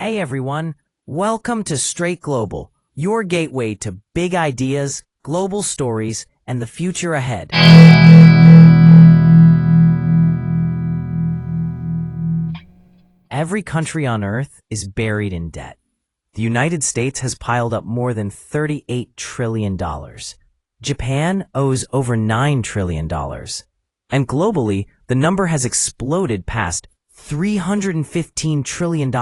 Hey everyone, welcome to Straight Global, your gateway to big ideas, global stories, and the future ahead. Every country on Earth is buried in debt. The United States has piled up more than $38 trillion. Japan owes over $9 trillion. And globally, the number has exploded past $315 trillion.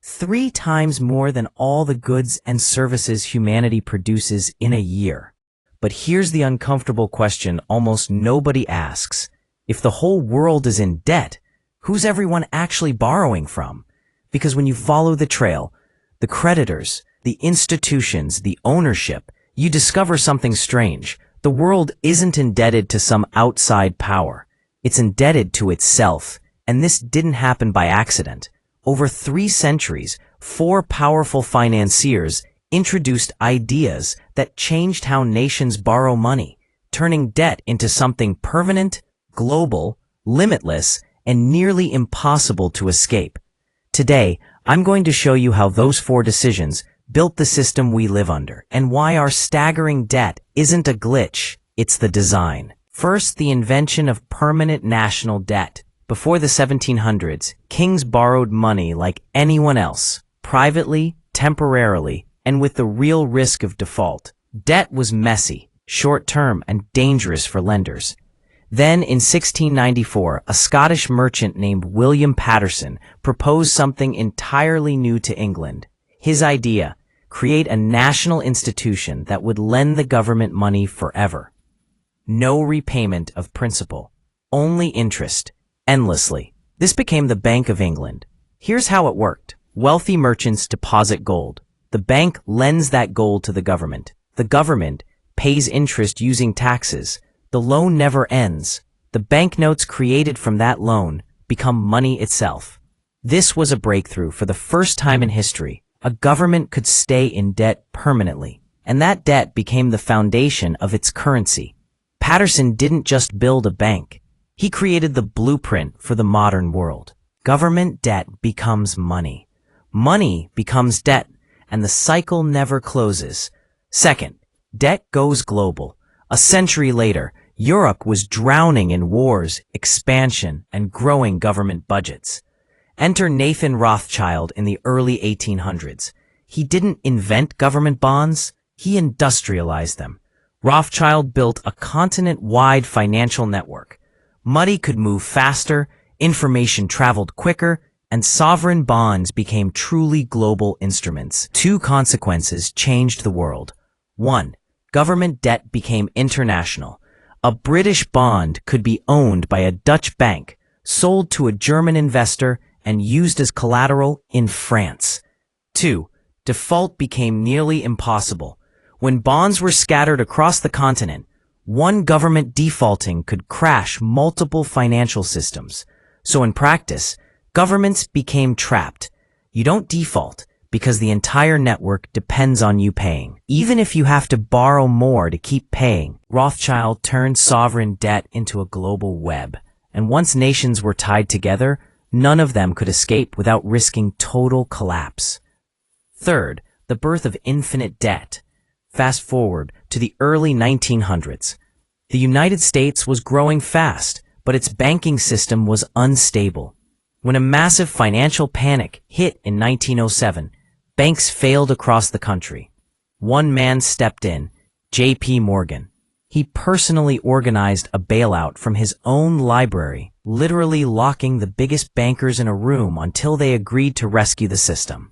3 times more than all the goods and services humanity produces in a year. But here's the uncomfortable question almost nobody asks. If the whole world is in debt, who's everyone actually borrowing from? Because when you follow the trail, the creditors, the institutions, the ownership, you discover something strange. The world isn't indebted to some outside power. It's indebted to itself. And this didn't happen by accident. Over 3 centuries, 4 powerful financiers introduced ideas that changed how nations borrow money, turning debt into something permanent, global, limitless, and nearly impossible to escape. Today, I'm going to show you how those 4 decisions built the system we live under, and why our staggering debt isn't a glitch, it's the design. First, the invention of permanent national debt. Before the 1700s, kings borrowed money like anyone else, privately, temporarily, and with the real risk of default. Debt was messy, short-term, and dangerous for lenders. Then, in 1694, a Scottish merchant named William Paterson proposed something entirely new to England. His idea: create a national institution that would lend the government money forever. No repayment of principal, only interest. Endlessly. This became the Bank of England. Here's how it worked. Wealthy merchants deposit gold. The bank lends that gold to the government. The government pays interest using taxes. The loan never ends. The banknotes created from that loan become money itself. This was a breakthrough. For the first time in history, a government could stay in debt permanently, and that debt became the foundation of its currency. Paterson didn't just build a bank. He created the blueprint for the modern world. Government debt becomes money. Money becomes debt, and the cycle never closes. Second, debt goes global. A century later, Europe was drowning in wars, expansion, and growing government budgets. Enter Nathan Rothschild in the early 1800s. He didn't invent government bonds, he industrialized them. Rothschild built a continent-wide financial network. Money could move faster, information traveled quicker, and sovereign bonds became truly global instruments. 2 consequences changed the world. 1. Government debt became international. A British bond could be owned by a Dutch bank, sold to a German investor, and used as collateral in France. 2. Default became nearly impossible. When bonds were scattered across the continent, one government defaulting could crash multiple financial systems. So in practice, governments became trapped. You don't default because the entire network depends on you paying. Even if you have to borrow more to keep paying, Rothschild turned sovereign debt into a global web. And once nations were tied together, none of them could escape without risking total collapse. Third, the birth of infinite debt. Fast forward to the early 1900s. The United States was growing fast, but its banking system was unstable. When a massive financial panic hit in 1907, banks failed across the country. One man stepped in, J.P. Morgan. He personally organized a bailout from his own library, literally locking the biggest bankers in a room until they agreed to rescue the system.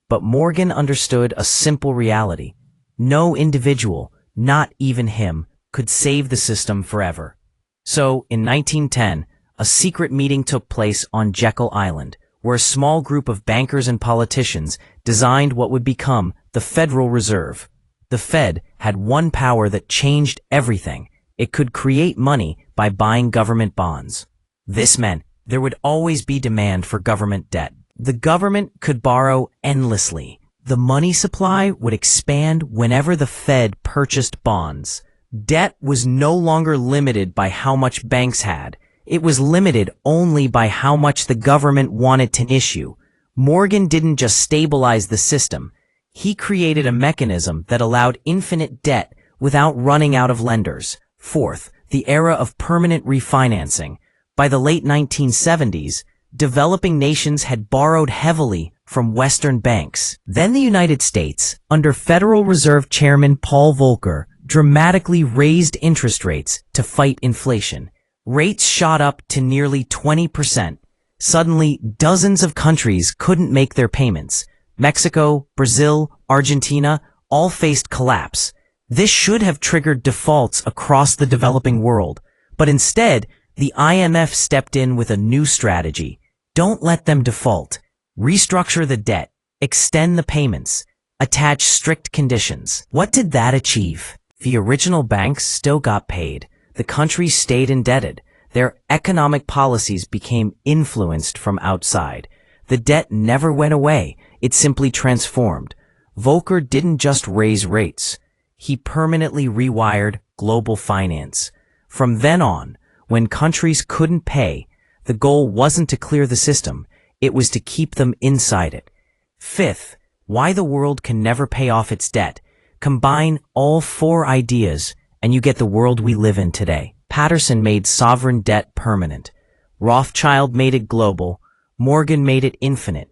But Morgan understood a simple reality. No individual, not even him, could save the system forever. So, in 1910, a secret meeting took place on Jekyll Island, where a small group of bankers and politicians designed what would become the Federal Reserve. The Fed had one power that changed everything. It could create money by buying government bonds. This meant there would always be demand for government debt. The government could borrow endlessly. The money supply would expand whenever the Fed purchased bonds. Debt was no longer limited by how much banks had. It was limited only by how much the government wanted to issue. Morgan didn't just stabilize the system. He created a mechanism that allowed infinite debt without running out of lenders. Fourth, the era of permanent refinancing. By the late 1970s, developing nations had borrowed heavily from Western banks. Then the United States, under Federal Reserve Chairman Paul Volcker, dramatically raised interest rates to fight inflation. Rates shot up to nearly 20%. Suddenly, dozens of countries couldn't make their payments. Mexico, Brazil, Argentina all faced collapse. This should have triggered defaults across the developing world, but instead, the IMF stepped in with a new strategy. Don't let them default. Restructure the debt, extend the payments, attach strict conditions. What did that achieve? The original banks still got paid. The countries stayed indebted. Their economic policies became influenced from outside. The debt never went away. It simply transformed. Volcker didn't just raise rates. He permanently rewired global finance. From then on, when countries couldn't pay, the goal wasn't to clear the system. It was to keep them inside it. Fifth, why the world can never pay off its debt. Combine all four ideas, and you get the world we live in today. Patterson made sovereign debt permanent. Rothschild made it global. Morgan made it infinite.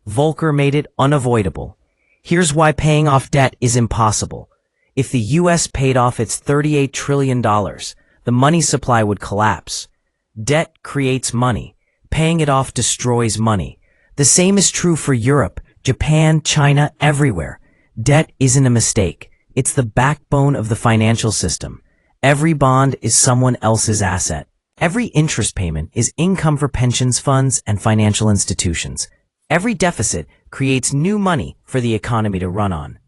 Volcker made it unavoidable. Here's why paying off debt is impossible. If the U.S. paid off its $38 trillion, the money supply would collapse. Debt creates money. Paying it off destroys money. The same is true for Europe, Japan, China, everywhere. Debt isn't a mistake. It's the backbone of the financial system. Every bond is someone else's asset. Every interest payment is income for pensions funds and financial institutions. Every deficit creates new money for the economy to run on.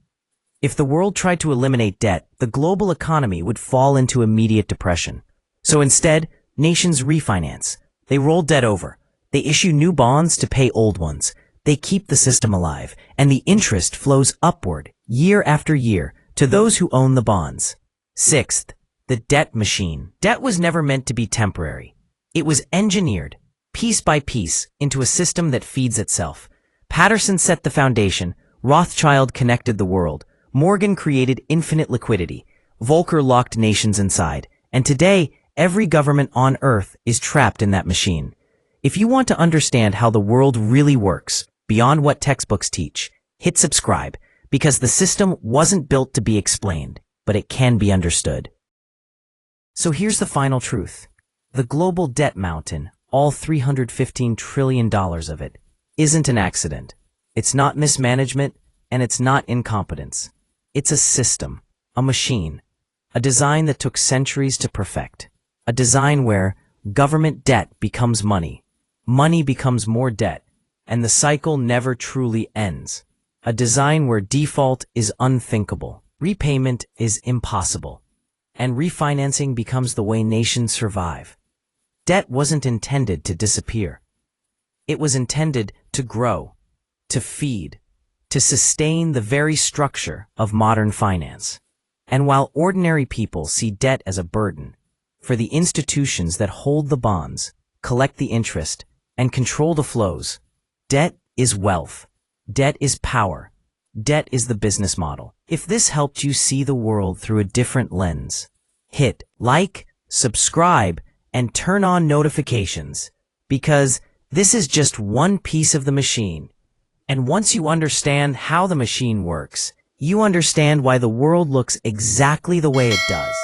If the world tried to eliminate debt, the global economy would fall into immediate depression. So instead, nations refinance. They roll debt over. They issue new bonds to pay old ones. They keep the system alive, and the interest flows upward, year after year, to those who own the bonds. Sixth, the debt machine. Debt was never meant to be temporary. It was engineered, piece by piece, into a system that feeds itself. Patterson set the foundation. Rothschild connected the world. Morgan created infinite liquidity. Volcker locked nations inside. And today, every government on Earth is trapped in that machine. If you want to understand how the world really works, beyond what textbooks teach, hit subscribe, because the system wasn't built to be explained, but it can be understood. So here's the final truth. The global debt mountain, all $315 trillion of it, isn't an accident. It's not mismanagement, and it's not incompetence. It's a system, a machine, a design that took centuries to perfect. A design where government debt becomes money, money becomes more debt, and the cycle never truly ends. A design where default is unthinkable, repayment is impossible, and refinancing becomes the way nations survive. Debt wasn't intended to disappear. It was intended to grow, to feed, to sustain the very structure of modern finance. And while ordinary people see debt as a burden, for the institutions that hold the bonds, collect the interest, and control the flows, debt is wealth. Debt is power. Debt is the business model. If this helped you see the world through a different lens, hit like, subscribe, and turn on notifications, because this is just one piece of the machine. And once you understand how the machine works, you understand why the world looks exactly the way it does.